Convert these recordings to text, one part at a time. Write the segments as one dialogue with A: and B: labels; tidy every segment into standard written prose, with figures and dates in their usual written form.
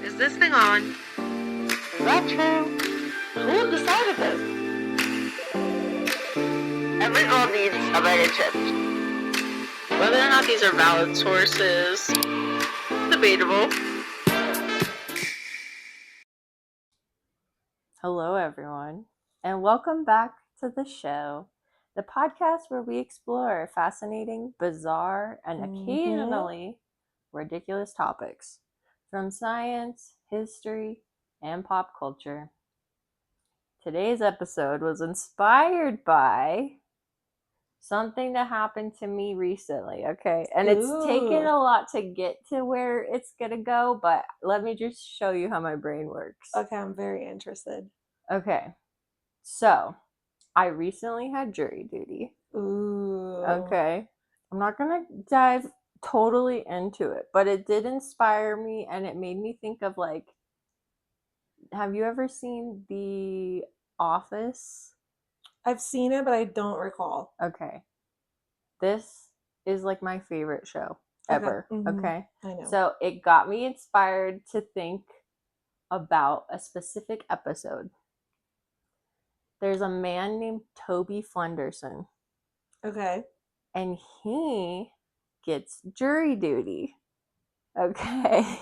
A: Is this thing on?
B: Is that true? Who decided this? Every girl needs a bag of chips.
A: Whether or not these are valid sources, debatable.
C: Hello, everyone, and welcome back to the show, the podcast where we explore fascinating, bizarre, and occasionally ridiculous topics from science, history, and pop culture. Today's episode was inspired by something that happened to me recently, okay? And it's taken a lot to get to where it's gonna go, but let me just show you how my brain works.
D: Okay, I'm very interested.
C: Okay, so I recently had jury duty.
D: Ooh.
C: Okay, I'm not gonna dive totally into it, but it did inspire me and it made me think of like, have you ever seen The Office?
D: I've seen it, but I don't recall.
C: Okay, this is like my favorite show ever. Okay,
D: I know.
C: so it got me inspired to think about a specific episode. There's a man named Toby Flenderson.
D: Okay.
C: And he gets jury duty. Okay.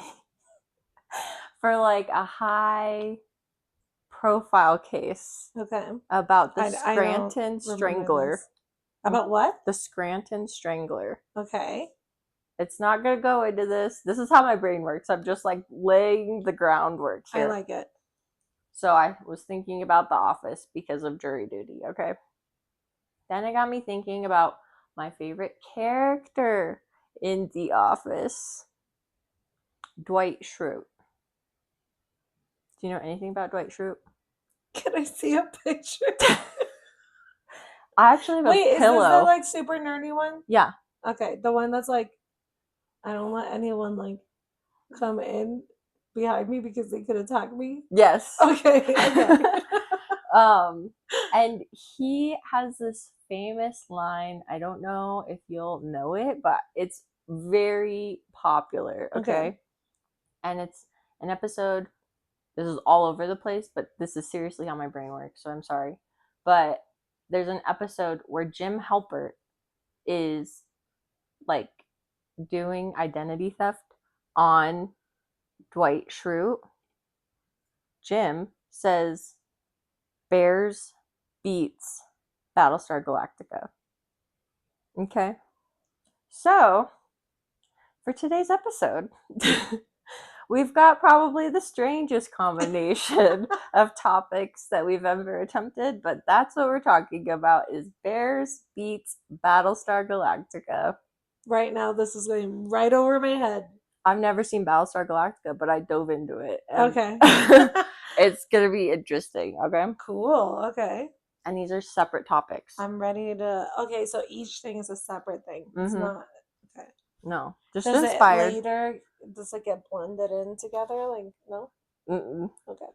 C: For like a high profile case.
D: Okay.
C: About the Scranton Strangler.
D: About what?
C: The Scranton Strangler.
D: Okay.
C: It's not going to go into this. This is how my brain works. I'm just like laying the groundwork here.
D: I like it.
C: So I was thinking about The Office because of jury duty, okay? Then it got me thinking about my favorite character in The Office, Dwight Schrute. Do you know anything about Dwight Schrute?
D: Can I see a picture?
C: I actually have a pillow.
D: Wait, is this the like super nerdy one?
C: Yeah.
D: Okay, the one that's like, I don't let anyone like come in behind me because they could attack me.
C: Yes.
D: Okay.
C: And he has this famous line. I don't know if you'll know it, but it's very popular. Okay. And it's an episode. This is all over the place, but this is seriously how my brain works, so I'm sorry. But there's an episode where Jim Halpert is like doing identity theft on Dwight Schrute. Jim says, "Bears beets Battlestar Galactica." Okay. So, for today's episode, we've got probably the strangest combination of topics that we've ever attempted, but that's what we're talking about is Bears beets Battlestar Galactica.
D: Right now, this is going right over my head.
C: I've never seen Battlestar Galactica, but I dove into it.
D: Okay.
C: It's going to be interesting, okay?
D: Cool, okay.
C: And these are separate topics.
D: I'm ready to... Okay, so each thing is a separate thing. It's not... Okay.
C: No, just
D: does
C: inspired.
D: It later, does it get blended in together? Like, no?
C: Mm-mm.
D: Okay.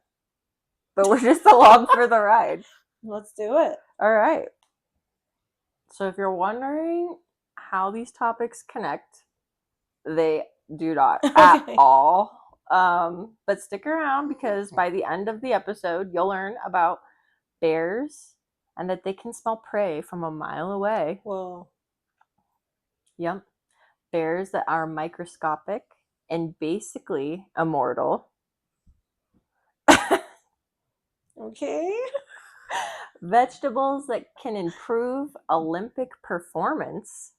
C: But we're just along for the ride.
D: Let's do it.
C: All right. So if you're wondering how these topics connect, they do not at all. But stick around because by the end of the episode, you'll learn about bears and that they can smell prey from a mile away.
D: Whoa.
C: Yep. Bears that are microscopic and basically immortal.
D: Okay.
C: Vegetables that can improve Olympic performance.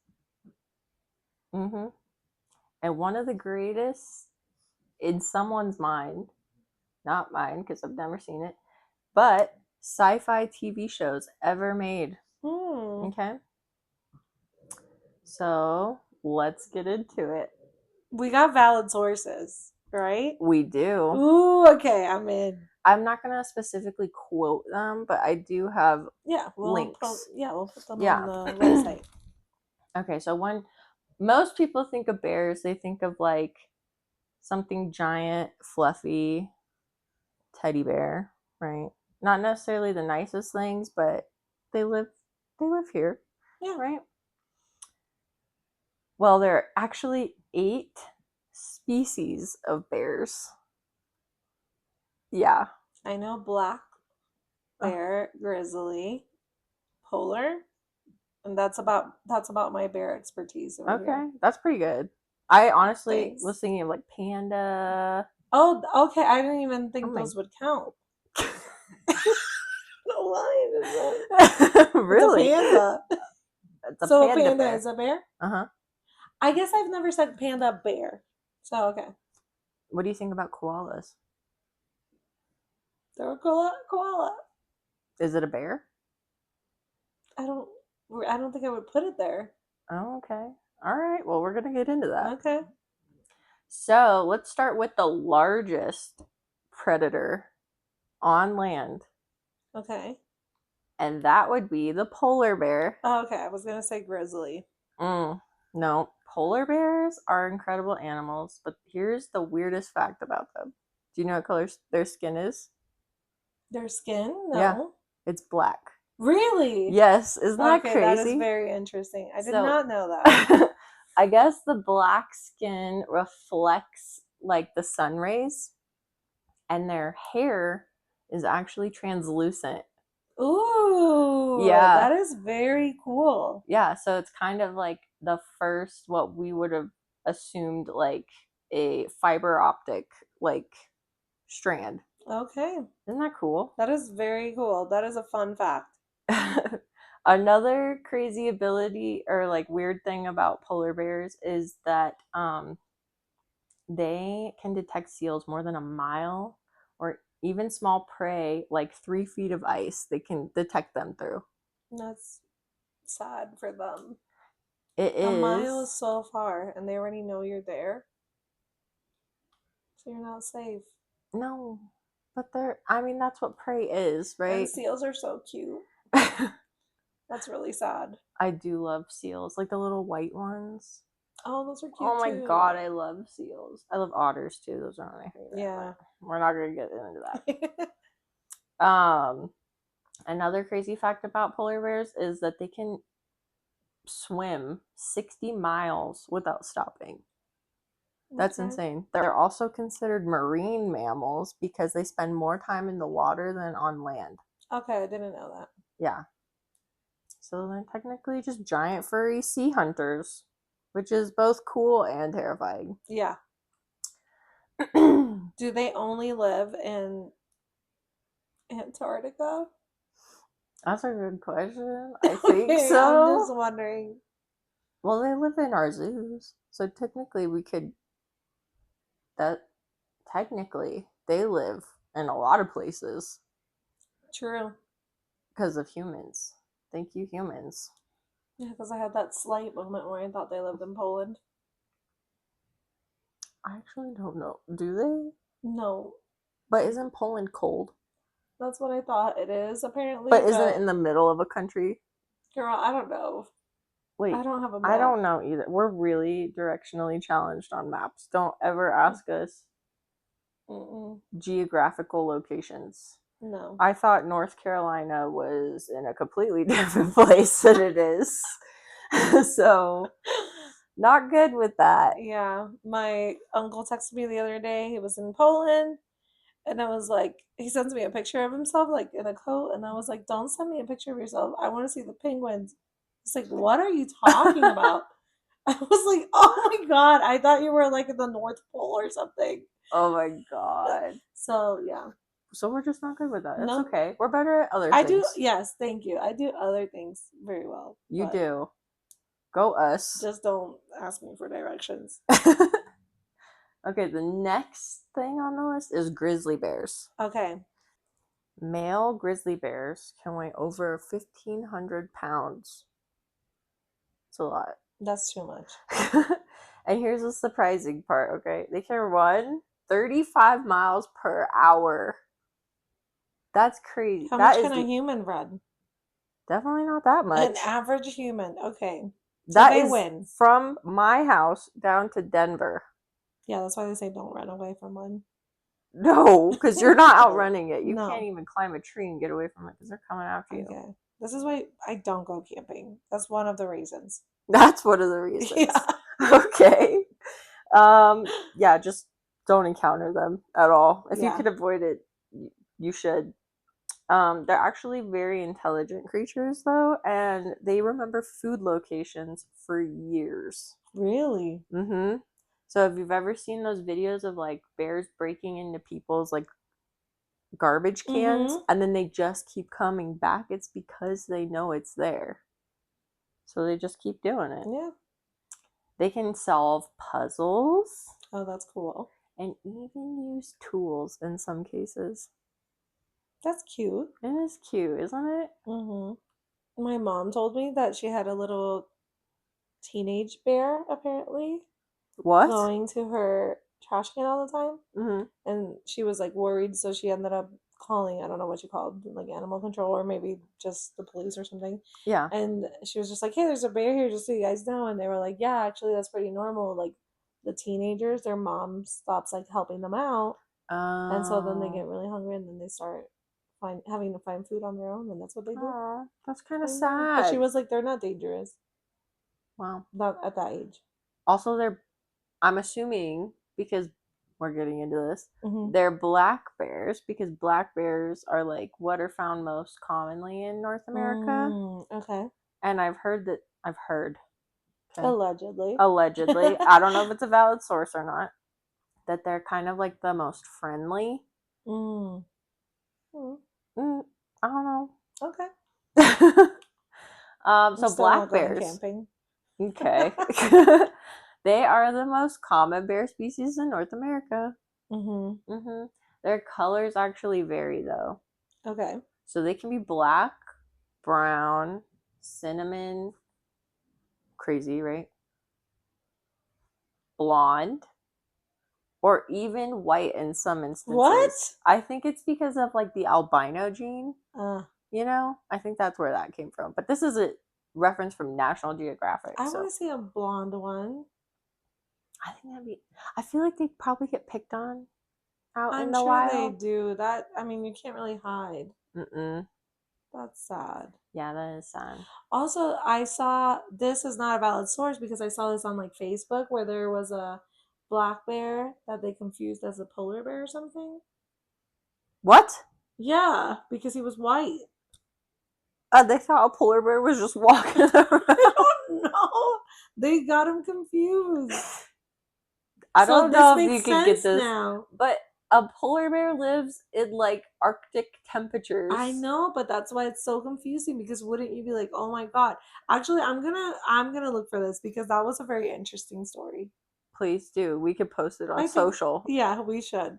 C: And one of the greatest in someone's mind, not mine because I've never seen it, but sci-fi TV shows ever made. Okay. So let's get into it.
D: We got valid sources, right?
C: We do.
D: Ooh, okay, I'm in.
C: I'm not going to specifically quote them, but I do have links.
D: We'll put them on the website.
C: Okay, so when most people think of bears, they think of like something giant, fluffy, teddy bear, right? Not necessarily the nicest things, but they live here.
D: Yeah.
C: Right? Well, there are actually 8 species of bears. Yeah.
D: I know black bear, grizzly, polar, and that's about my bear expertise over
C: Okay,
D: here.
C: that's pretty good. I honestly
D: Thanks.
C: was thinking of like panda.
D: Oh, okay. I didn't even think
C: Oh my-
D: those would count. No line.
C: Really?
D: It's a panda.
C: It's a
D: So
C: panda
D: a panda
C: bear.
D: is a bear?
C: Uh-huh.
D: I guess I've never said panda bear. So okay.
C: What do you think about koalas?
D: They're a koala.
C: Is it a bear?
D: I don't think I would put it there.
C: Oh, okay. All right. Well, we're going to get into that.
D: Okay.
C: So let's start with the largest predator on land,
D: Okay.
C: and that would be the polar bear.
D: Oh, okay. I was gonna say grizzly.
C: No, polar bears are incredible animals, but here's the weirdest fact about them. Do you know what color their skin is?
D: Their skin? No.
C: Yeah. It's black.
D: Really?
C: Yes, isn't that crazy?
D: That is very interesting. I did not know that.
C: I guess the black skin reflects like the sun rays, and their hair is actually translucent.
D: Ooh.
C: Yeah.
D: That is very cool.
C: Yeah, so it's kind of like the first, what we would have assumed like a fiber optic like strand.
D: Okay.
C: Isn't that cool?
D: That is very cool. That is a fun fact.
C: Another crazy ability or like weird thing about polar bears is that they can detect seals more than a mile, or even small prey like 3 feet of ice. They can detect them through.
D: That's sad for them.
C: It is.
D: A mile is so far, and they already know you're there. So you're not safe.
C: No, but that's what prey is, right?
D: And seals are so cute. That's really sad.
C: I do love seals, like the little white ones.
D: Oh, those are cute
C: Oh my
D: too.
C: god, I love seals. I love otters too. Those are my favorite.
D: Yeah.
C: We're not gonna get into that. Another crazy fact about polar bears is that they can swim 60 miles without stopping. That's insane. They're also considered marine mammals because they spend more time in the water than on land.
D: Okay, I didn't know that.
C: Yeah. So they're technically just giant furry sea hunters, which is both cool and terrifying.
D: Yeah. Do they only live in Antarctica?
C: That's a good question. I think so.
D: I'm just wondering.
C: Well, they live in our zoos, so technically technically they live in a lot of places.
D: True.
C: Because of humans. Thank you, humans.
D: Yeah, because I had that slight moment where I thought they lived in Poland.
C: I actually don't know. Do they?
D: No.
C: But isn't Poland cold?
D: That's what I thought it is, apparently.
C: But isn't it in the middle of a country?
D: Girl, I don't know.
C: Wait,
D: I don't have a map.
C: I don't know either. We're really directionally challenged on maps. Don't ever ask us geographical locations.
D: No.
C: I thought North Carolina was in a completely different place than it is. So, not good with that.
D: Yeah. My uncle texted me the other day. He was in Poland. And I was like, he sends me a picture of himself, like, in a coat. And I was like, don't send me a picture of yourself. I want to see the penguins. He's like, what are you talking about? I was like, oh my god. I thought you were, like, in the North Pole or something.
C: Oh my god.
D: So, yeah.
C: So we're just not good with that. It's
D: No.
C: okay. We're better at other things.
D: Yes, thank you. I do other things very well.
C: You do. Go us.
D: Just don't ask me for directions.
C: Okay, the next thing on the list is grizzly bears.
D: Okay.
C: Male grizzly bears can weigh over 1,500 pounds. It's a lot.
D: That's too much.
C: And here's the surprising part, okay? They can run 35 miles per hour. That's crazy.
D: How much can a human run?
C: Definitely not that much.
D: An average human. Okay.
C: That
D: they
C: is
D: win.
C: From my house down to Denver.
D: Yeah, that's why they say don't run away from one.
C: No, because you're not outrunning it. You can't even climb a tree and get away from it because they're coming after you.
D: Okay. This is why I don't go camping. That's one of the reasons.
C: That's one of the reasons.
D: Yeah.
C: Okay. Yeah, just don't encounter them at all. If you
D: Yeah.
C: could avoid it, you should. They're actually very intelligent creatures, though, and they remember food locations for years.
D: Really?
C: Mm-hmm. So if you've ever seen those videos of like bears breaking into people's like garbage cans and then they just keep coming back, it's because they know it's there. So they just keep doing it.
D: Yeah.
C: They can solve puzzles
D: Oh, that's cool.
C: and even use tools in some cases.
D: That's cute.
C: It is cute, isn't it?
D: My mom told me that she had a little teenage bear, apparently,
C: What?
D: going to her trash can all the time.
C: Mm-hmm.
D: And she was like worried, so she ended up calling, I don't know what she called, like animal control or maybe just the police or something.
C: Yeah.
D: And she was just like, hey, there's a bear here, just so you guys know. And they were like, yeah, actually, that's pretty normal. Like the teenagers, their mom stops like helping them out. And so then they get really hungry and then they start having to find food on their own, and that's what they do.
C: Aww, that's kind of
D: I know.
C: sad.
D: But she was like, they're not dangerous.
C: Wow.
D: Not at that age.
C: Also, I'm assuming, because we're getting into this,
D: Mm-hmm.
C: they're black bears, because black bears are like what are found most commonly in North America.
D: Okay.
C: And I've heard. Okay.
D: Allegedly.
C: I don't know if it's a valid source or not, that they're kind of like the most friendly. I don't know.
D: Okay.
C: So black bears.
D: Camping.
C: Okay. They are the most common bear species in North America. Their colors actually vary, though.
D: Okay.
C: So they can be black, brown, cinnamon, crazy, right? Blonde, or even white in some instances.
D: What?
C: I think it's because of like the albino gene. You know, I think that's where that came from. But this is a reference from National Geographic.
D: I want to see a blonde one.
C: I think I feel like they probably get picked on out in the
D: I'm
C: wild.
D: sure they do. That, I mean, you can't really hide.
C: Mm-mm.
D: That's sad.
C: Yeah, that is sad.
D: Also, I saw, this is not a valid source because I saw this on like Facebook where there was a black bear that they confused as a polar bear or something.
C: What?
D: Yeah, because he was white.
C: They thought a polar bear was just walking around.
D: I don't know. They got him confused.
C: I don't know if you can get this
D: now.
C: But a polar bear lives in like Arctic temperatures.
D: I know, but that's why it's so confusing, because wouldn't you be like, oh my god. Actually, I'm gonna look for this because that was a very interesting story.
C: Please do. We could post it on social.
D: Yeah, we should.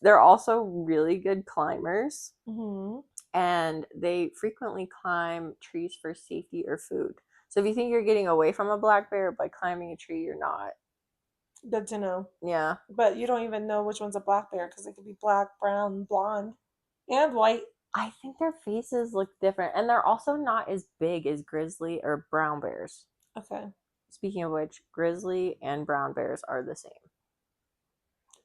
C: They're also really good climbers.
D: Mm-hmm.
C: And they frequently climb trees for safety or food. So if you think you're getting away from a black bear by climbing a tree, you're not.
D: Good to know.
C: Yeah.
D: But you don't even know which one's a black bear because it could be black, brown, blonde, and white.
C: I think their faces look different. And they're also not as big as grizzly or brown bears.
D: Okay.
C: Speaking of which, grizzly and brown bears are the same.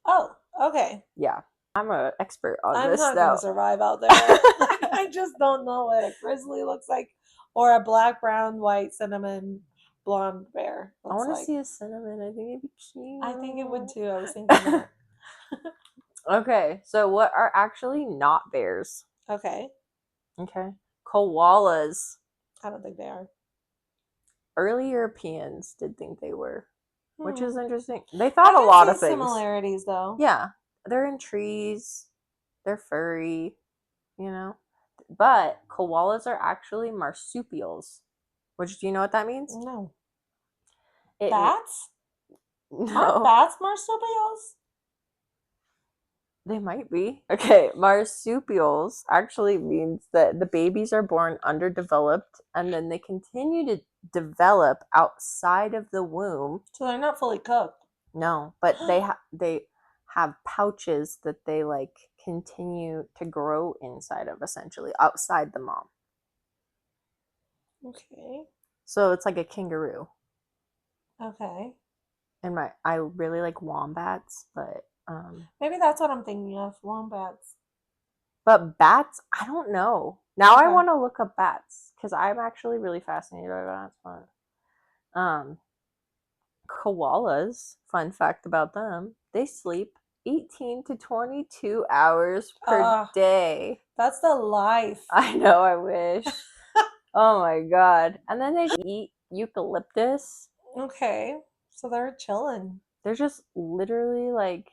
D: Oh, okay.
C: Yeah. I'm an expert on
D: I'm
C: this
D: not
C: now.
D: going to survive out there. I just don't know what a grizzly looks like, or a black, brown, white, cinnamon, blonde bear looks
C: I want to
D: like.
C: see a cinnamon. I think it'd be cute.
D: I think it would too. I was thinking that.
C: Okay, so what are actually not bears?
D: Okay.
C: Koalas.
D: I don't think they are.
C: Early Europeans did think they were, which is interesting. They thought a
D: I
C: lot
D: can
C: of
D: see
C: things.
D: similarities, though.
C: Yeah, they're in trees. They're furry, you know. But koalas are actually marsupials. Which, do you know what that means?
D: No.
C: It,
D: Bats?
C: No.
D: Aren't bats marsupials?
C: They might be. Okay, marsupials actually means that the babies are born underdeveloped and then they continue to develop outside of the womb.
D: So they're not fully cooked.
C: No, but they have pouches that they like continue to grow inside of, essentially outside the mom.
D: Okay.
C: So it's like a kangaroo.
D: Okay.
C: And I really like wombats, but
D: maybe that's what I'm thinking of, wombats.
C: But bats, I don't know. Now I want to look up bats because I'm actually really fascinated by bats. But Koalas, fun fact about them, they sleep 18 to 22 hours per day.
D: That's the life.
C: I know, I wish. Oh my god. And then they eat eucalyptus.
D: Okay. So they're chilling.
C: They're just literally like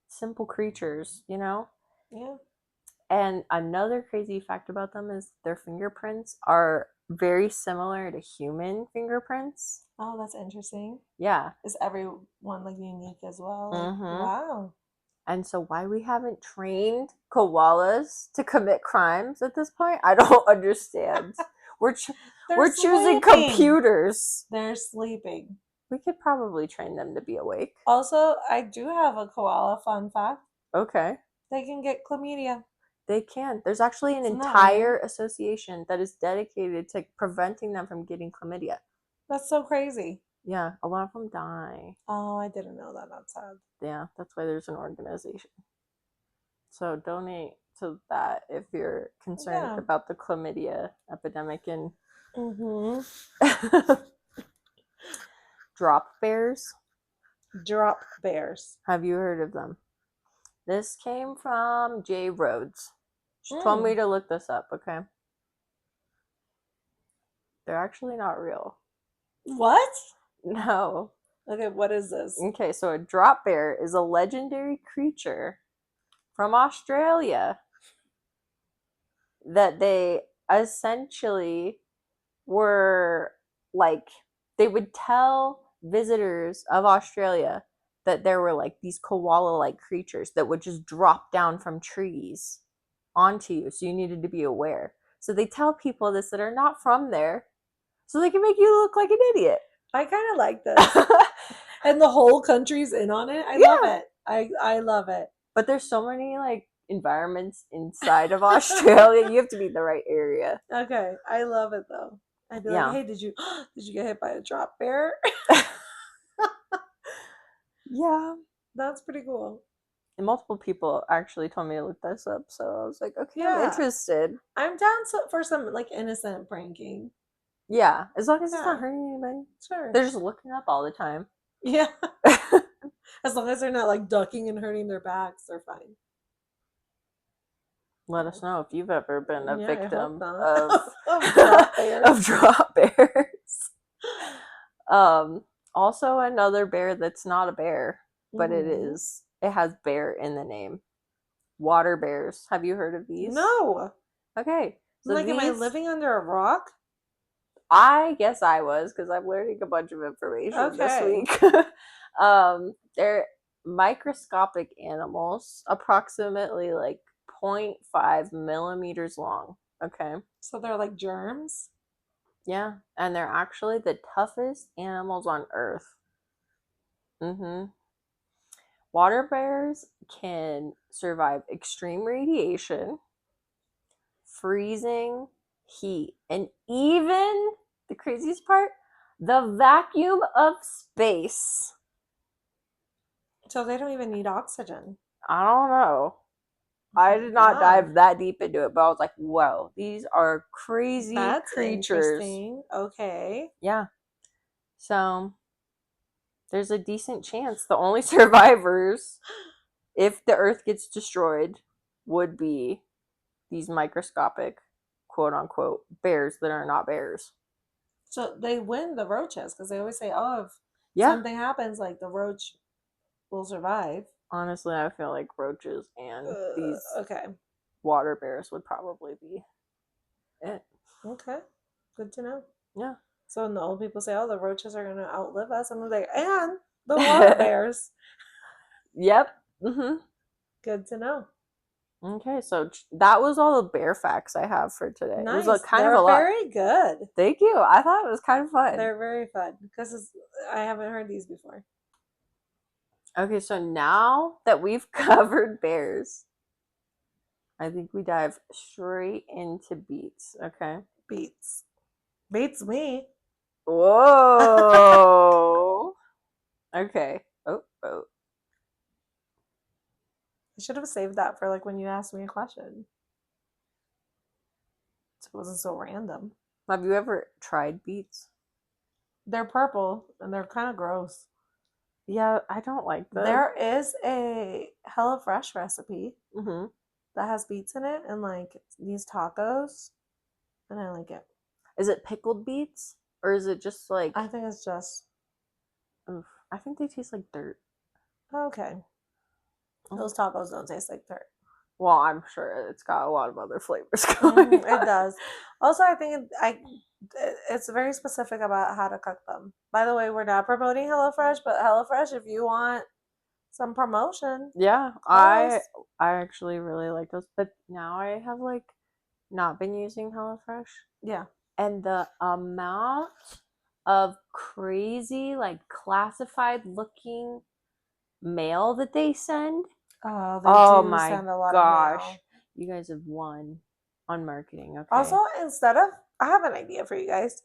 C: simple creatures, you know?
D: Yeah.
C: And another crazy fact about them is their fingerprints are very similar to human fingerprints.
D: Oh, that's interesting.
C: Yeah.
D: Is everyone like unique as well?
C: Mhm.
D: Wow.
C: And so why we haven't trained koalas to commit crimes at this point, I don't understand. We're choosing computers.
D: They're sleeping.
C: We could probably train them to be awake.
D: Also, I do have a koala fun fact.
C: Okay.
D: They can get chlamydia.
C: They can. There's actually an
D: Isn't that
C: entire
D: weird?
C: association that is dedicated to preventing them from getting chlamydia.
D: That's so crazy.
C: Yeah, a lot of them die.
D: Oh, I didn't know that. That's sad.
C: Yeah, that's why there's an organization. So donate to that if you're concerned about the chlamydia epidemic in drop bears.
D: Drop bears.
C: Have you heard of them? This came from Jay Rhodes. She told me to look this up, okay? They're actually not real.
D: What?
C: No.
D: Okay, what is this?
C: Okay, so a drop bear is a legendary creature from Australia that they essentially were like, they would tell visitors of Australia that there were like these koala-like creatures that would just drop down from trees onto you, so you needed to be aware. So they tell people this that are not from there, so they can make you look like an idiot.
D: I kind of like this. And the whole country's in on it. I love it. I love it.
C: But there's so many like environments inside of Australia. You have to be in the right area.
D: Okay, I love it though. I'd be like, hey, did you get hit by a drop bear?
C: Yeah,
D: that's pretty cool.
C: And multiple people actually told me to look this up, so I was like, okay, I'm interested.
D: I'm down for some like innocent pranking.
C: Yeah, as long as it's not hurting anybody.
D: Sure.
C: They're just looking up all the time.
D: Yeah. As long as they're not like ducking and hurting their backs, they're fine.
C: Let us know if you've ever been a victim
D: of
C: drop bears. Also another bear that's not a bear, but it has bear in the name. Water bears. Have you heard of these?
D: No.
C: Okay. So
D: like, am I living under a rock?
C: I guess I was, because I'm learning a bunch of information this week. They're microscopic animals, approximately like 0.5 millimeters long. Okay.
D: So they're like germs?
C: Yeah. And they're actually the toughest animals on Earth. Water bears can survive extreme radiation, freezing, heat, and even, the craziest part, the vacuum of space.
D: So they don't even need oxygen.
C: I don't know. I did not dive that deep into it, but I was like, whoa, these are crazy creatures.
D: Interesting. Okay.
C: Yeah. So there's a decent chance the only survivors, if the Earth gets destroyed, would be these microscopic, quote unquote, bears that are not bears.
D: So they win the roaches, because they always say, oh, if something happens, like the roach will survive.
C: Honestly, I feel like roaches and these water bears would probably be it.
D: Okay. Good to know.
C: Yeah.
D: So when the old people say, oh, the roaches are going to outlive us, I'm like, and the water bears.
C: Yep.
D: Good to know.
C: Okay, so that was all the bear facts I have for today.
D: Nice.
C: It was kind of a lot.
D: Very good.
C: Thank you. I thought it was kind of fun.
D: They're very fun, because I haven't heard these before.
C: Okay, so now that we've covered bears, I think we dive straight into beets, okay?
D: Beets. Beats me.
C: Whoa. Okay. Oh.
D: I should have saved that for like when you asked me a question. So it wasn't so random.
C: Have you ever tried beets?
D: They're purple and they're kind of gross.
C: Yeah, I don't like them.
D: There is a HelloFresh recipe
C: Mm-hmm.
D: that has beets in it and like these tacos, and I like it.
C: Is it pickled beets or is it just like?
D: I think it's just
C: Oof, I think they taste like dirt.
D: okay. Those tacos don't taste like dirt.
C: Well, I'm sure it's got a lot of other flavors going.
D: It does. Also, I think it's very specific about how to cook them. By the way, we're not promoting HelloFresh, but HelloFresh, if you want some promotion,
C: Yeah,
D: call us.
C: I actually really like those, but now I have like not been using HelloFresh,
D: Yeah.
C: and the amount of crazy like classified looking mail that they send.
D: Oh,
C: Oh
D: they do
C: my
D: send a lot of
C: gosh,
D: mail.
C: you guys have won on marketing. Okay.
D: Also, I have an idea for you guys.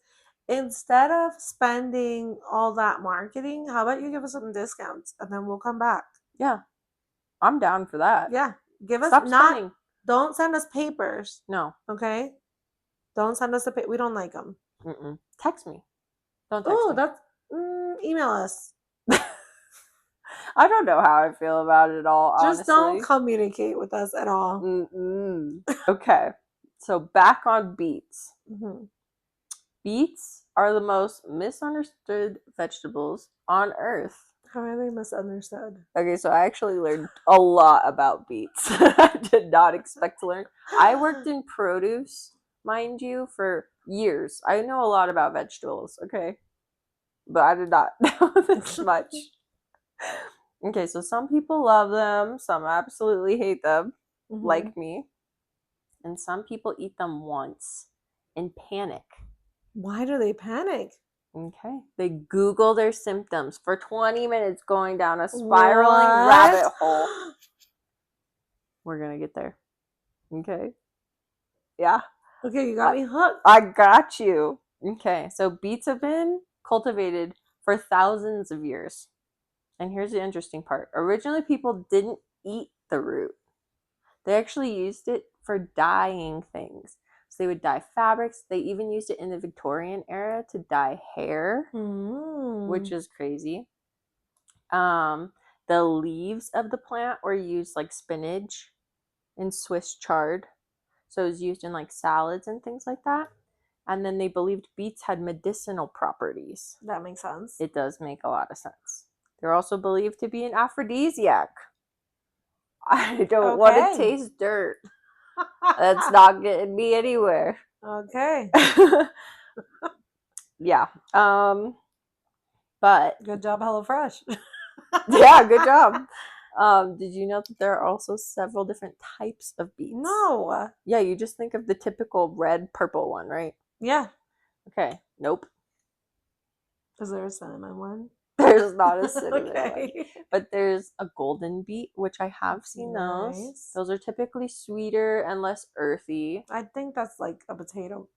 D: Instead of spending all that marketing, how about you give us some discounts and then we'll come back?
C: Yeah, I'm down for that.
D: Yeah. Give us
C: Stop spending.
D: don't send us papers,
C: No.
D: okay? Don't send us we don't like them.
C: Mm-mm. Text me. Don't text
D: Oh,
C: me.
D: that's email us.
C: I don't know how I feel about it all, honestly.
D: Just don't communicate with us at all.
C: Mm-mm. Okay, so back on beets.
D: Mm-hmm.
C: Beets are the most misunderstood vegetables on Earth.
D: How are they misunderstood?
C: Okay, so I actually learned a lot about beets. I did not expect to learn. I worked in produce, mind you, for years. I know a lot about vegetables, okay? But I did not know this much. Okay, so some people love them, some absolutely hate them, like me. And some people eat them once and panic.
D: Why do they panic?
C: Okay. They Google their symptoms for 20 minutes going down a spiraling rabbit hole. We're going to get there. Okay. Yeah.
D: Okay, you got me hooked.
C: I got you. Okay. So beets have been cultivated for thousands of years. And here's the interesting part. Originally, people didn't eat the root. They actually used it for dyeing things. So they would dye fabrics. They even used it in the Victorian era to dye hair, which is crazy. The leaves of the plant were used like spinach and Swiss chard. So it was used in like salads and things like that. And then they believed beets had medicinal properties.
D: That makes sense.
C: It does make a lot of sense. They're also believed to be an aphrodisiac. I don't want to taste dirt. That's not getting me anywhere.
D: Okay.
C: Yeah. But
D: good job, HelloFresh.
C: Yeah, good job. Did you know that there are also several different types of beets?
D: No.
C: Yeah, you just think of the typical red, purple one, right?
D: Yeah.
C: Okay. Nope.
D: Is there a cinnamon one?
C: There's not a cinnamon
D: one.
C: But there's a golden beet, which I have seen those. Those are typically sweeter and less earthy.
D: I think that's like a potato.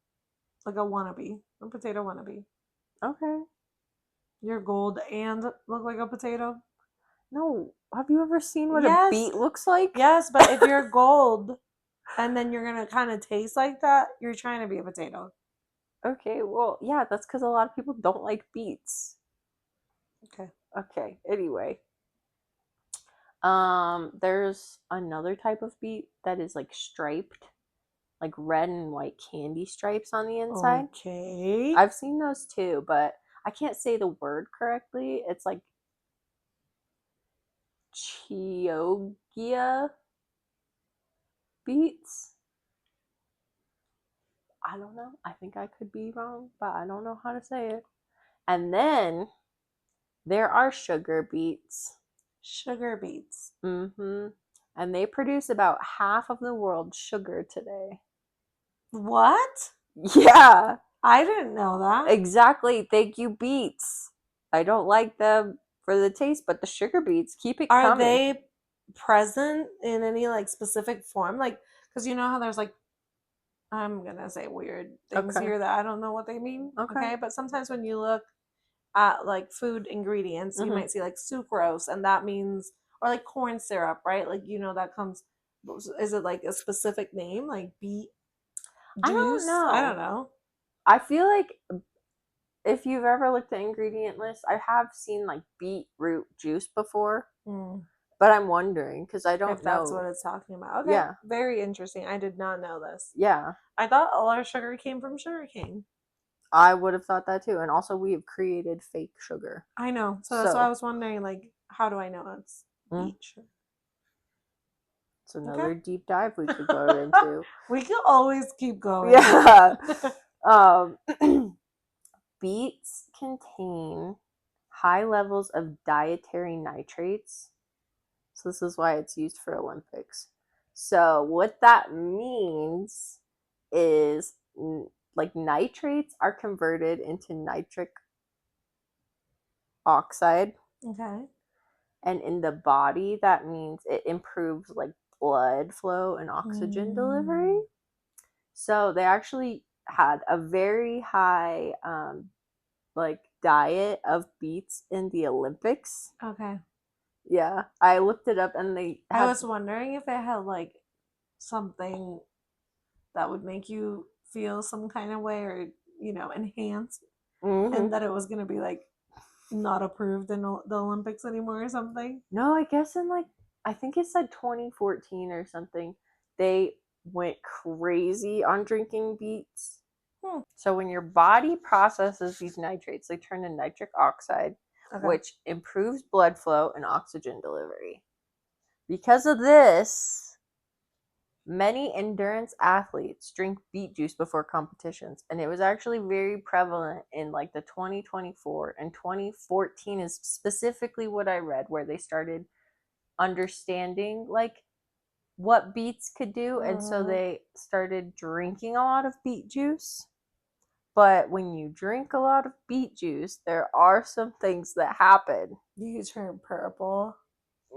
D: Like a wannabe. A potato wannabe.
C: Okay.
D: You're gold and look like a potato?
C: No. Have you ever seen what a beet looks like?
D: Yes, but if you're gold and then you're going to kind of taste like that, you're trying to be a potato.
C: Okay, well, yeah, that's because a lot of people don't like beets. Okay, anyway. There's another type of beet that is like striped, like red and white candy stripes on the inside.
D: Okay.
C: I've seen those too, but I can't say the word correctly. It's like Chioggia beets. I don't know. I think I could be wrong, but I don't know how to say it. And then there are sugar beets.
D: Sugar beets.
C: Mm-hmm. And they produce about half of the world's sugar today.
D: What?
C: Yeah.
D: I didn't know that.
C: Exactly. Thank you, beets. I don't like them for the taste, but the sugar beets, keep it coming.
D: Are they present in any like specific form? Like, because you know how there's like, I'm going to say weird things here that I don't know what they mean. Okay. But sometimes when you look at like food ingredients, you might see like sucrose, and that means, or like corn syrup, right? Like, you know, that comes, is it like a specific name? Like beet juice?
C: I don't know.
D: I don't know.
C: I feel like if you've ever looked at ingredient lists, I have seen like beetroot juice before, but I'm wondering because I don't
D: if that's
C: know.
D: what it's talking about. Okay.
C: Yeah.
D: Very interesting. I did not know this.
C: Yeah.
D: I thought all our sugar came from sugarcane.
C: I would have thought that too. And also, we have created fake sugar.
D: I know. So that's why I was wondering, like, how do I know it's beet sugar?
C: It's another deep dive we could go into.
D: We could always keep going.
C: Yeah. Beets contain high levels of dietary nitrates. So this is why it's used for Olympics. So what that means is like nitrates are converted into nitric oxide.
D: Okay.
C: And in the body, that means it improves like blood flow and oxygen delivery. So they actually had a very high like diet of beets in the Olympics.
D: Okay.
C: Yeah, I looked it up and
D: I was wondering if it had like something that would make you feel some kind of way or, you know, enhance, and that it was going to be like not approved in the Olympics anymore or something.
C: No, I guess in like, I think it said 2014 or something, they went crazy on drinking beets. So when your body processes these nitrates, they turn to nitric oxide, which improves blood flow and oxygen delivery. Because of this, many endurance athletes drink beet juice before competitions, and it was actually very prevalent in like the 2024 and 2014 is specifically what I read, where they started understanding like what beets could do, and so they started drinking a lot of beet juice. But when you drink a lot of beet juice, there are some things that happen.
D: You turn purple.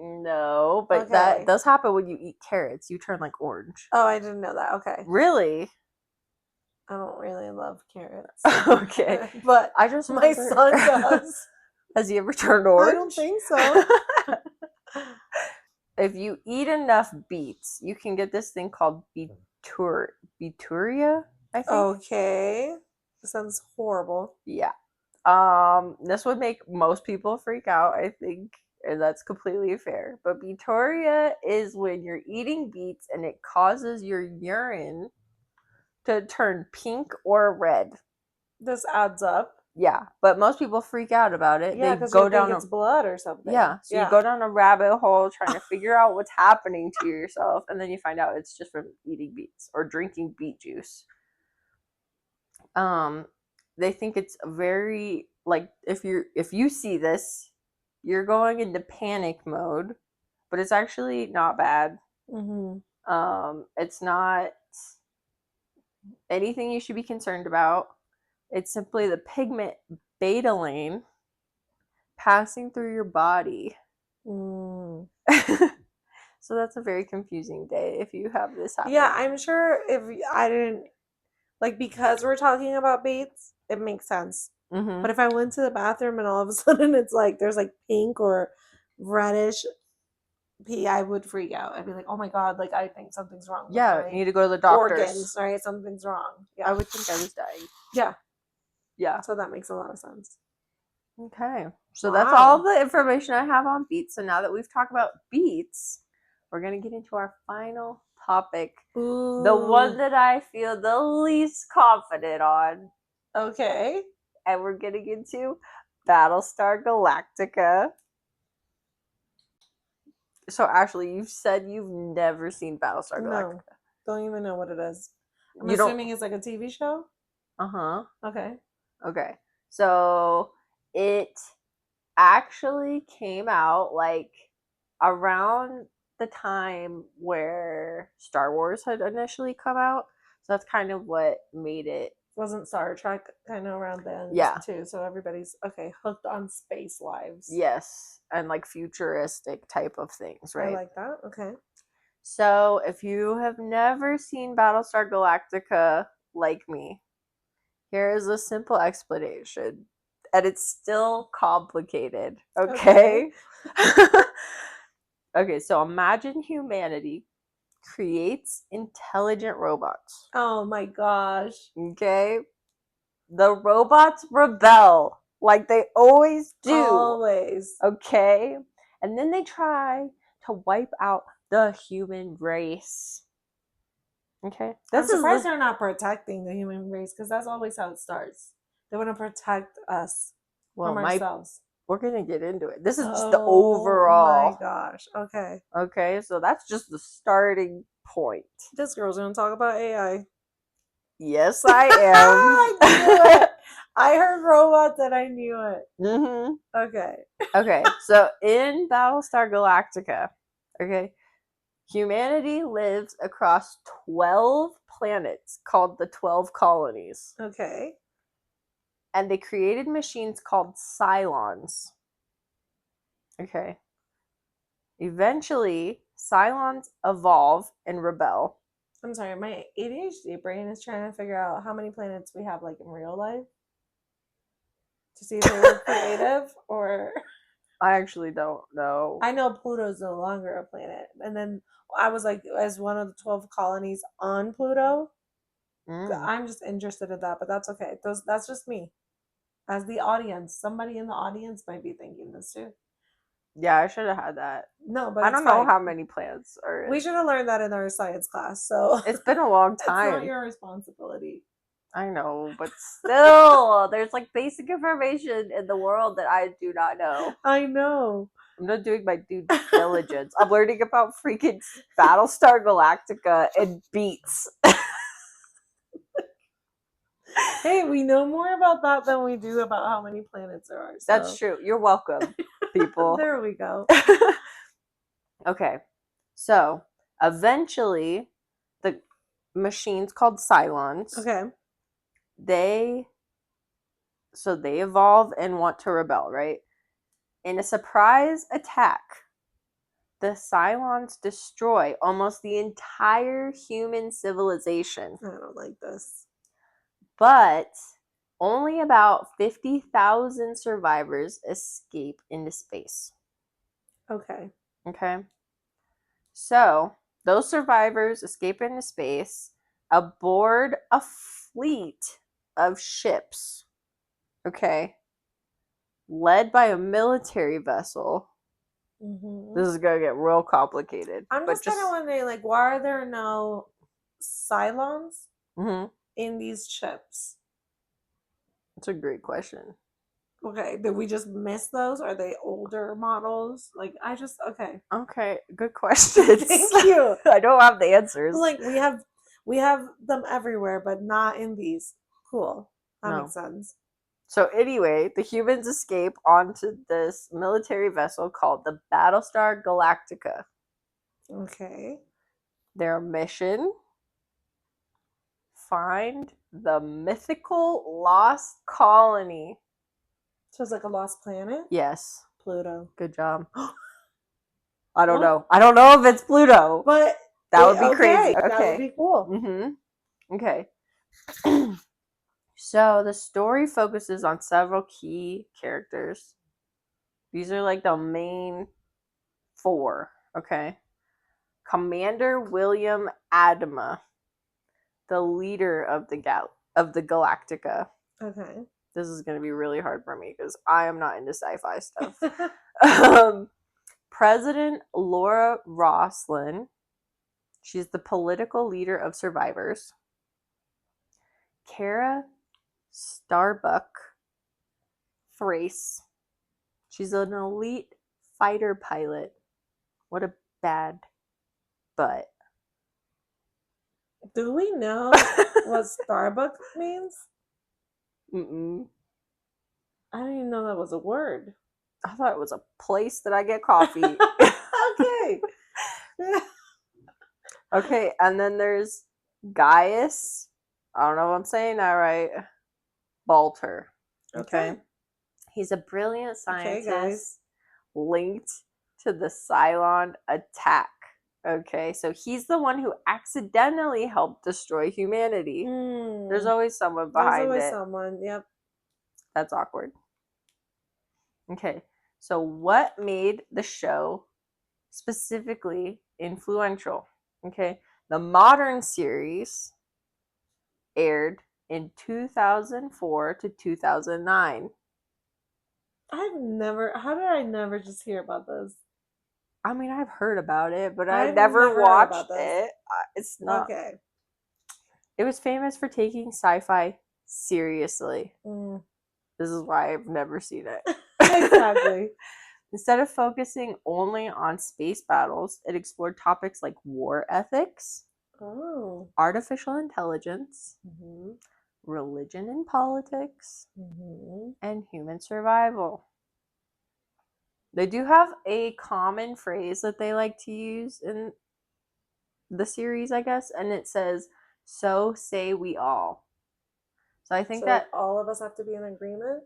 C: No, but that does happen when you eat carrots. You turn like orange.
D: Oh, I didn't know that. Okay.
C: Really?
D: I don't really love carrots.
C: Okay.
D: But
C: I just
D: my son does.
C: Has he ever turned orange?
D: I don't think so.
C: If you eat enough beets, you can get this thing called beeturia, I think.
D: Okay. Sounds horrible.
C: Yeah. This would make most people freak out, I think, and that's completely fair. But beeturia is when you're eating beets and it causes your urine to turn pink or red.
D: This adds up.
C: Yeah, but most people freak out about it.
D: Yeah, because you think it's blood or something.
C: Yeah, so you go down a rabbit hole trying to figure out what's happening to yourself, and then you find out it's just from eating beets or drinking beet juice. They think it's very like if you see this, you're going into panic mode, but it's actually not bad. It's not anything you should be concerned about. It's simply the pigment betalain passing through your body. So that's a very confusing day if you have this happen.
D: Yeah, I'm sure if I didn't like, because we're talking about beets, it makes sense. But if I went to the bathroom and all of a sudden it's like there's like pink or reddish pee, I would freak out. I'd be like, oh my god, like I think something's wrong.
C: Yeah, you need to go to the doctor's.
D: Organs, right? Something's wrong. Yeah,
C: I would think I was dying.
D: Yeah.
C: Yeah.
D: So that makes a lot of sense.
C: Okay. So that's all the information I have on beets. So now that we've talked about beets, we're going to get into our final topic.
D: Ooh.
C: The one that I feel the least confident on.
D: Okay.
C: And we're getting into Battlestar Galactica. So, Ashley, you've said you've never seen Battlestar Galactica.
D: No. Don't even know what it is. I'm assuming it's like a TV show?
C: Uh-huh.
D: Okay.
C: Okay. So, it actually came out like around the time where Star Wars had initially come out. So that's kind of what made it.
D: Wasn't Star Trek kind of around then too? So everybody's hooked on space lives.
C: Yes, and like futuristic type of things, right?
D: I like that. Okay.
C: So if you have never seen Battlestar Galactica like me, here is a simple explanation. And it's still complicated, okay? Okay, so imagine humanity creates intelligent robots.
D: Oh my gosh.
C: Okay? the robots rebel like they always do.
D: Always.
C: Okay? And then they try to wipe out the human race. Okay?
D: I'm surprised they're not protecting the human race, because that's always how it starts. They want to protect us from ourselves.
C: We're going to get into it. This is just the overall.
D: Oh my gosh. Okay.
C: Okay, so that's just the starting point.
D: This girl's going to talk about AI.
C: Yes, I am.
D: I knew it. I heard robots and I knew it.
C: Mm-hmm.
D: Okay.
C: Okay, so in Battlestar Galactica, okay, humanity lives across 12 planets called the 12 colonies.
D: Okay.
C: And they created machines called Cylons. Okay. Eventually, Cylons evolve and rebel.
D: I'm sorry, my ADHD brain is trying to figure out how many planets we have, like, in real life, to see if they were creative or...
C: I actually don't know.
D: I know Pluto's no longer a planet. And then I was like, as one of the 12 colonies on Pluto, I'm just interested in that, but that's okay. That's just me. As the audience, somebody in the audience might be thinking this too.
C: Yeah, I should have had that.
D: No, but
C: I don't know how many plants are in.
D: We should have learned that in our science class. So
C: it's been a long time.
D: It's not your responsibility.
C: I know, but still, there's like basic information in the world that I do not know.
D: I know.
C: I'm not doing my due diligence. I'm learning about freaking Battlestar Galactica and beets.
D: Hey, we know more about that than we do about how many planets there are. So.
C: That's true. You're welcome, people.
D: There we go.
C: Okay. So, eventually, the machines called Cylons.
D: Okay.
C: They evolve and want to rebel, right? In a surprise attack, the Cylons destroy almost the entire human civilization.
D: I don't like this.
C: But only about 50,000 survivors escape into space.
D: Okay.
C: Okay. So, those survivors escape into space aboard a fleet of ships. Okay. Led by a military vessel.
D: Mm-hmm.
C: This is going to get real complicated.
D: I'm just kind of wondering, like, why are there no Cylons in these ships?
C: That's a great question.
D: Okay, did we just miss those? Are they older models? Like, okay.
C: Okay, good questions.
D: Thank you.
C: I don't have the answers.
D: Like, we have them everywhere, but not in these. Cool. That makes sense.
C: So anyway, the humans escape onto this military vessel called the Battlestar Galactica.
D: Okay.
C: Their mission: find the mythical lost colony.
D: So it's like a lost planet?
C: Yes.
D: Pluto.
C: Good job. I don't know. I don't know if it's Pluto.
D: But
C: that would be crazy. Okay.
D: That would be cool.
C: Mm-hmm. Okay. So the story focuses on several key characters. These are like the main 4. Okay. Commander William Adama, the leader of the Galactica.
D: Okay.
C: This is going to be really hard for me because I am not into sci-fi stuff. President Laura Roslin. She's the political leader of survivors. Kara Starbuck Thrace. She's an elite fighter pilot. What a bad butt.
D: Do we know what Starbucks means?
C: Mm-mm.
D: I didn't even know that was a word.
C: I thought it was a place that I get coffee.
D: Okay.
C: Okay, and then there's Gaius. I don't know if I'm saying that right. Balter. Okay. He's a brilliant scientist linked to the Cylon attack. Okay, so he's the one who accidentally helped destroy humanity. There's always someone behind it.
D: There's always someone, yep.
C: That's awkward. Okay, so what made the show specifically influential? Okay, the modern series aired in 2004 to 2009.
D: How did I never just hear about this?
C: I mean, I've heard about it, but
D: I've
C: I've never
D: never heard
C: watched
D: about this.
C: it. It's not.
D: Okay.
C: It was famous for taking sci-fi seriously.
D: Mm.
C: This is why I've never seen it.
D: Exactly.
C: Instead of focusing only on space battles, it explored topics like war ethics,
D: Oh.
C: artificial intelligence,
D: Mm-hmm.
C: religion and politics,
D: Mm-hmm.
C: and human survival. They do have a common phrase that they like to use in the series, I guess, and it says, "So say we all." So I think
D: So
C: that
D: all of us have to be in agreement?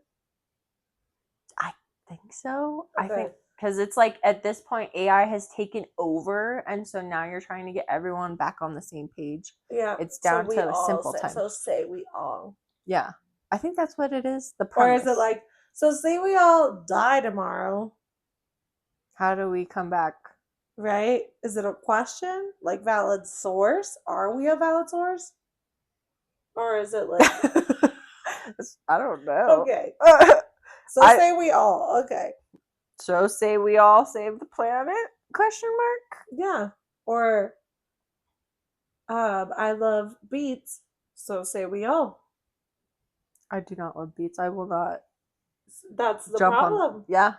C: I think so. I
D: Okay.
C: think because it's like at this point AI has taken over, and so now you're trying to get everyone back on the same page.
D: Yeah.
C: It's down
D: we
C: to a
D: all
C: simple
D: say,
C: time.
D: So say we all.
C: Yeah, I think that's what it is. The
D: Or
C: premise.
D: is it like, so say we all die tomorrow,
C: how do we come back?
D: right? Is it a question? Like valid source? Are we a valid source? Or is it like,
C: I don't know.
D: okay.
C: So
D: Say we all. Okay.
C: So say we all save the planet? Question mark.
D: Yeah. Or I love beets, so say we all.
C: I do not love beets. I will not
D: That's the
C: jump
D: problem.
C: on. Yeah,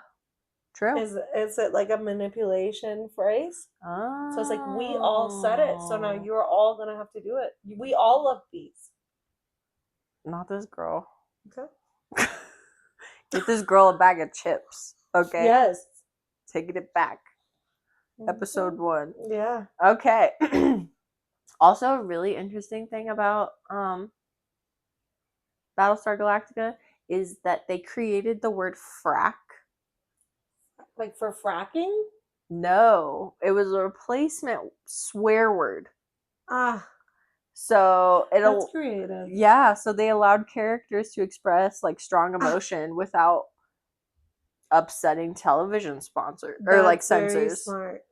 C: true.
D: Is it like a manipulation phrase?
C: Oh.
D: So it's like we all said it, so now you're all gonna have to do it. We all love beets.
C: Not this girl.
D: Okay.
C: Get this girl a bag of chips. Okay.
D: Yes.
C: Taking it back. Episode 1.
D: Yeah.
C: Okay. Also, a really interesting thing about Battlestar Galactica is that they created the word frack.
D: Like for fracking?
C: No, it was a replacement swear word.
D: Ah,
C: So
D: that's creative.
C: Yeah, so they allowed characters to express like strong emotion without upsetting television sponsors or like
D: That's very
C: censors.
D: smart.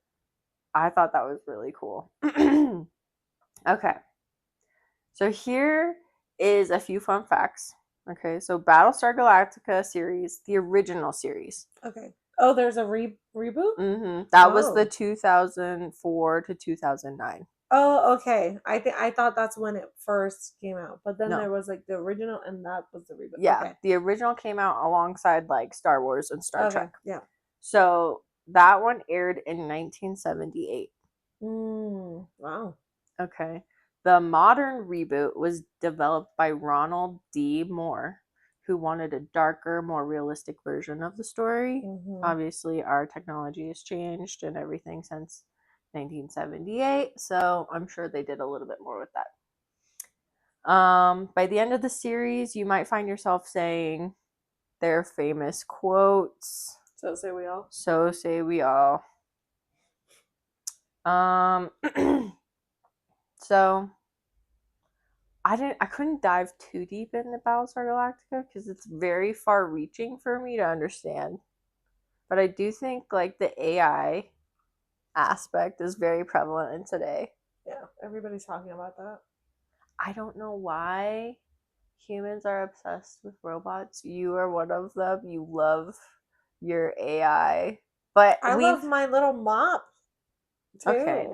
C: I thought that was really cool. Okay. So here is a few fun facts. Okay, so Battlestar Galactica series, the original series.
D: Okay. Oh, there's a reboot?
C: Mm-hmm. That was the
D: Oh.
C: 2004 to 2009.
D: Oh, okay. I thought that's when it first came out, but then
C: No.
D: there was like the original, and that was the reboot.
C: Yeah,
D: Okay.
C: the original came out alongside like Star Wars and Star Trek.
D: Yeah.
C: So that one aired in 1978.
D: Wow.
C: Okay. The modern reboot was developed by Ronald D. Moore, who wanted a darker, more realistic version of the story.
D: Mhm.
C: Obviously, our technology has changed and everything since 1978, so I'm sure they did a little bit more with that. By the end of the series, you might find yourself saying their famous quotes.
D: So say we all.
C: So say we all. So I couldn't dive too deep into Battlestar Galactica because it's very far reaching for me to understand. But I do think like the AI aspect is very prevalent in today.
D: Yeah, everybody's talking about that.
C: I don't know why humans are obsessed with robots. You are one of them. You love your AI. But
D: I love my little mop too.
C: Okay,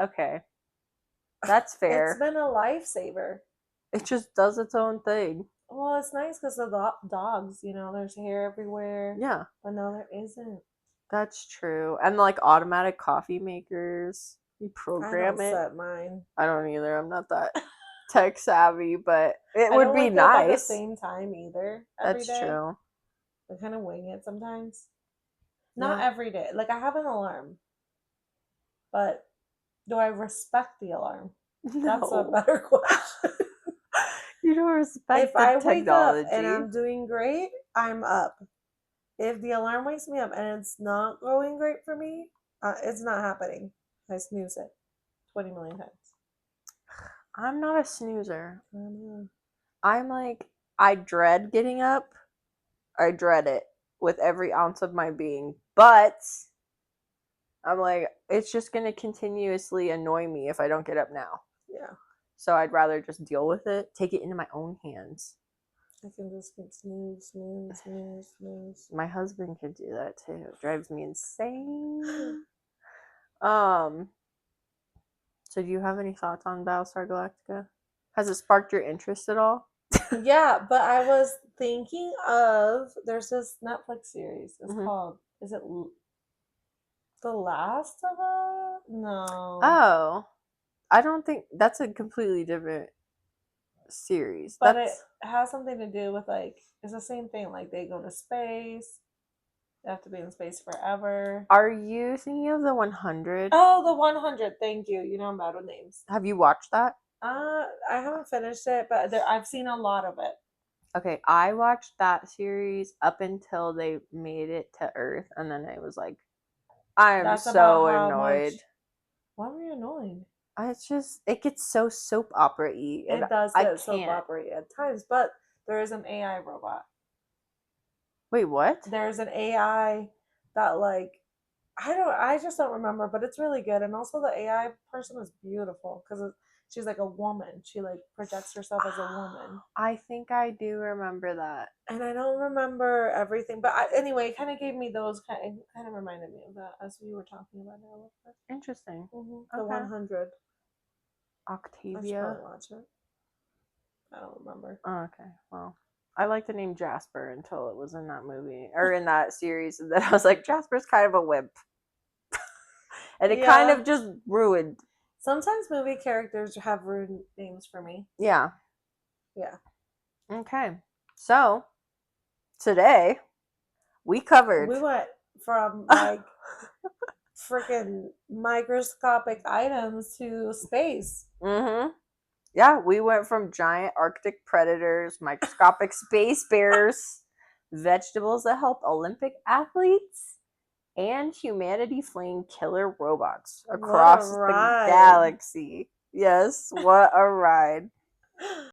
C: okay. That's fair.
D: It's been a lifesaver.
C: It just does its own thing.
D: Well, it's nice because the dogs, there's hair everywhere.
C: Yeah.
D: But no, there isn't.
C: That's true. And like automatic coffee makers, you program it.
D: I don't set mine.
C: I don't either. I'm not that tech savvy, but it
D: I
C: would
D: don't
C: be
D: wake up at the
C: nice.
D: same time either. Every
C: That's
D: day.
C: true.
D: I kind of wing it sometimes. Not
C: Yeah.
D: every day. Like I have an alarm, but do I respect the alarm? That's a
C: No.
D: better question.
C: You don't respect
D: If
C: the
D: I
C: technology.
D: wake up and I'm doing great, I'm up. If the alarm wakes me up and it's not going great for me, it's not happening. I snooze it 20 million times.
C: I'm not a snoozer.
D: Mm-hmm.
C: I'm like, I dread getting up. I dread it with every ounce of my being. But I'm like, it's just going to continuously annoy me if I don't get up now.
D: Yeah.
C: So I'd rather just deal with it, take it into my own hands.
D: I can just keep snooze.
C: My husband could do that too. It drives me insane. So do you have any thoughts on Battlestar Galactica? Has it sparked your interest at all?
D: Yeah, but I was thinking of there's this Netflix series. It's
C: Mhm.
D: called The Last of Us? No.
C: Oh, I don't think that's a completely different series.
D: But
C: That's
D: it has something to do with like it's the same thing. Like they go to space. They have to be in space forever.
C: Are you thinking of the 100?
D: Oh, the 100. Thank you. You know I'm bad with names.
C: Have you watched that?
D: I haven't finished it, but I've seen a lot of it.
C: Okay, I watched that series up until they made it to Earth, and then I was like, I am
D: That's
C: so
D: about how
C: annoyed.
D: much. Why were you annoyed?
C: It's just it gets so soap opera-y. And
D: It does
C: I
D: get soap
C: can't.
D: opera at times, but there is an AI robot.
C: Wait, what?
D: There's an AI that like I just don't remember, but it's really good. And also the AI person is beautiful because she's like a woman. She like projects herself as a woman.
C: I think I do remember that.
D: And I don't remember everything, but anyway, it kind of gave me those kind of reminded me of that as we were talking about it a little bit.
C: Interesting.
D: The 100. I should
C: Octavia.
D: probably watch it. I don't remember.
C: Oh, okay, well, I like the name Jasper until it was in that movie or in that series, and then I was like, Jasper's kind of a wimp, and it kind of just ruined.
D: Sometimes movie characters have rude names for me.
C: Yeah.
D: Yeah.
C: Okay, so today we covered.
D: We went from like freaking microscopic items to space.
C: Mm-hmm. Yeah, we went from giant Arctic predators, microscopic space bears, vegetables that help Olympic athletes, and humanity fleeing killer robots across the galaxy. Yes, what a ride.